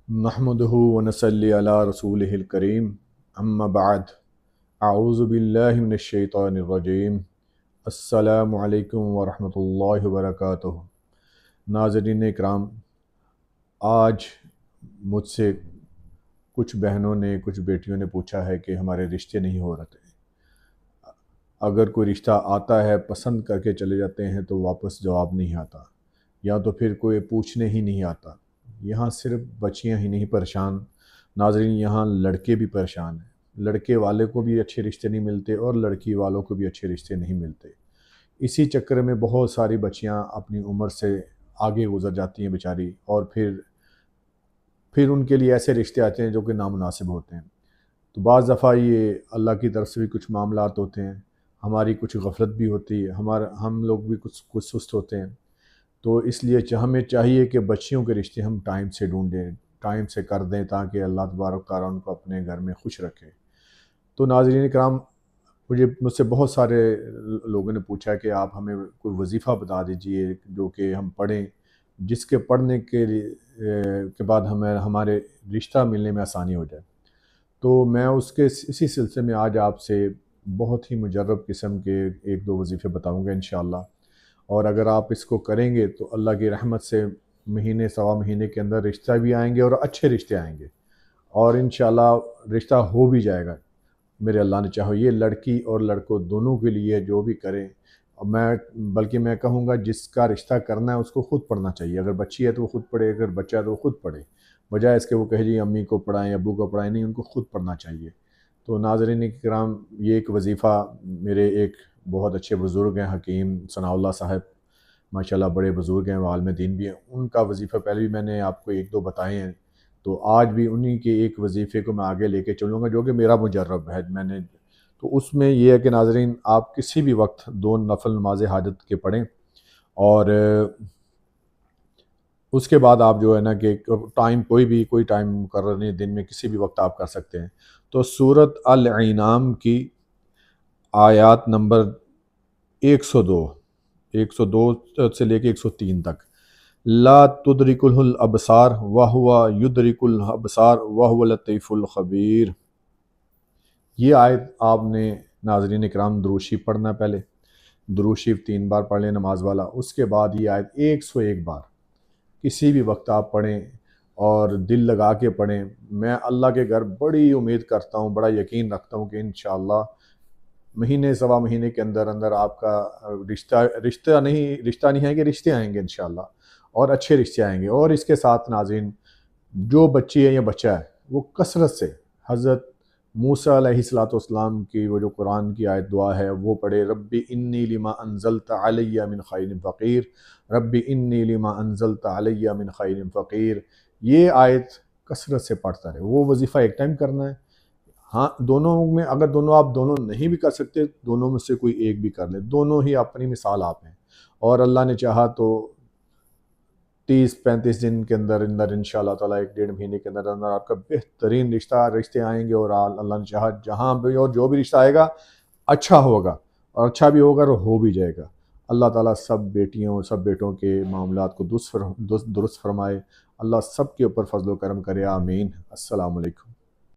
نحمدہ ونصلی علی رسولہ الکریم اما بعد اعوذ باللہ من الشیطان الرجیم السلام علیکم ورحمۃ اللہ وبرکاتہ۔ ناظرین اکرام، آج مجھ سے کچھ بہنوں نے کچھ بیٹیوں نے پوچھا ہے کہ ہمارے رشتے نہیں ہو رہے۔ اگر کوئی رشتہ آتا ہے پسند کر کے چلے جاتے ہیں تو واپس جواب نہیں آتا، یا تو پھر کوئی پوچھنے ہی نہیں آتا۔ یہاں صرف بچیاں ہی نہیں پریشان ناظرین، یہاں لڑکے بھی پریشان ہیں۔ لڑکے والے کو بھی اچھے رشتے نہیں ملتے اور لڑکی والوں کو بھی اچھے رشتے نہیں ملتے۔ اسی چکر میں بہت ساری بچیاں اپنی عمر سے آگے گزر جاتی ہیں بیچاری، اور پھر ان کے لیے ایسے رشتے آتے ہیں جو کہ نامناسب ہوتے ہیں۔ تو بعض دفعہ یہ اللہ کی طرف سے بھی کچھ معاملات ہوتے ہیں، ہماری کچھ غفلت بھی ہوتی ہے، ہم لوگ بھی کچھ سست ہوتے ہیں۔ تو اس لیے ہمیں چاہیے کہ بچیوں کے رشتے ہم ٹائم سے ڈھونڈیں، ٹائم سے کر دیں، تاکہ اللہ تبارک تعالیٰ ان کو اپنے گھر میں خوش رکھے۔ تو ناظرین کرام، مجھ سے بہت سارے لوگوں نے پوچھا کہ آپ ہمیں کوئی وظیفہ بتا دیجئے جو کہ ہم پڑھیں، جس کے پڑھنے کے بعد ہمارے رشتہ ملنے میں آسانی ہو جائے۔ تو میں اسی سلسلے میں آج آپ سے بہت ہی مجرب قسم کے ایک دو وظیفے بتاؤں گا انشاءاللہ، اور اگر آپ اس کو کریں گے تو اللہ کی رحمت سے مہینے سوا مہینے کے اندر رشتہ بھی آئیں گے اور اچھے رشتے آئیں گے، اور انشاءاللہ رشتہ ہو بھی جائے گا میرے اللہ نے چاہو۔ یہ لڑکی اور لڑکوں دونوں کے لیے جو بھی کریں، بلکہ میں کہوں گا جس کا رشتہ کرنا ہے اس کو خود پڑھنا چاہیے۔ اگر بچی ہے تو وہ خود پڑھے، اگر بچہ ہے تو وہ خود پڑھے، بجائے اس کے وہ کہے جی امی کو پڑھائیں ابو کو پڑھائیں، نہیں، ان کو خود پڑھنا چاہیے۔ تو ناظرین کرام، یہ ایک وظیفہ میرے ایک بہت اچھے بزرگ ہیں، حکیم ثناء اللہ صاحب، ماشاءاللہ بڑے بزرگ ہیں، عالم دین بھی ہیں، ان کا وظیفہ پہلے بھی میں نے آپ کو ایک دو بتائے ہیں، تو آج بھی انہی کے ایک وظیفے کو میں آگے لے کے چلوں گا جو کہ میرا مجرب ہے۔ تو اس میں یہ ہے کہ ناظرین، آپ کسی بھی وقت 2 نفل نماز حاجت کے پڑھیں، اور اس کے بعد آپ جو ہے نا کہ ٹائم کوئی ٹائم مقرر نہیں، دن میں کسی بھی وقت آپ کر سکتے ہیں۔ تو سورۃ الانعام کی آیات نمبر 102 سے لے کے 103 تک، لا تدرکہ الابصار وہو یدرک الابصار وہو اللطیف الخبیر، یہ آیت آپ نے ناظرین اکرام درود شریف پڑھنا ہے۔ پہلے درود شریف 3 بار پڑھ لیں نماز والا، اس کے بعد یہ آیت 101 بار کسی بھی وقت آپ پڑھیں اور دل لگا کے پڑھیں۔ میں اللہ کے گھر بڑی امید کرتا ہوں، بڑا یقین رکھتا ہوں کہ انشاءاللہ مہینے سوا مہینے کے اندر اندر آپ کا رشتہ نہیں ہے کہ رشتے آئیں گے انشاءاللہ، اور اچھے رشتے آئیں گے۔ اور اس کے ساتھ ناظرین، جو بچی ہے یا بچہ ہے وہ کثرت سے حضرت موسیٰ علیہ السلام کی وہ جو قرآن کی آیت دعا ہے وہ پڑھے، ربی انی لما انزلت علی من خیر فقیر، ربی انی لما انزلت علی من خیر فقیر، یہ آیت کثرت سے پڑھتا رہے۔ وہ وظیفہ ایک ٹائم کرنا ہے، ہاں دونوں میں اگر آپ دونوں نہیں بھی کر سکتے، دونوں میں سے کوئی ایک بھی کر لے، دونوں ہی اپنی مثال آپ ہیں، اور اللہ نے چاہا تو 30-35 دن کے اندر انشاءاللہ تعالیٰ 1-1.5 مہینے کے اندر آپ کا بہترین رشتے آئیں گے، اور اللہ نے چاہا جہاں بھی اور جو بھی رشتہ آئے گا اچھا ہوگا، اور اچھا بھی ہوگا اور ہو بھی جائے گا۔ اللہ تعالیٰ سب بیٹیوں سب بیٹوں کے معاملات کو درست فرمائے، اللہ سب کے اوپر فضل و کرم کرے، آمین۔ السلام علیکم۔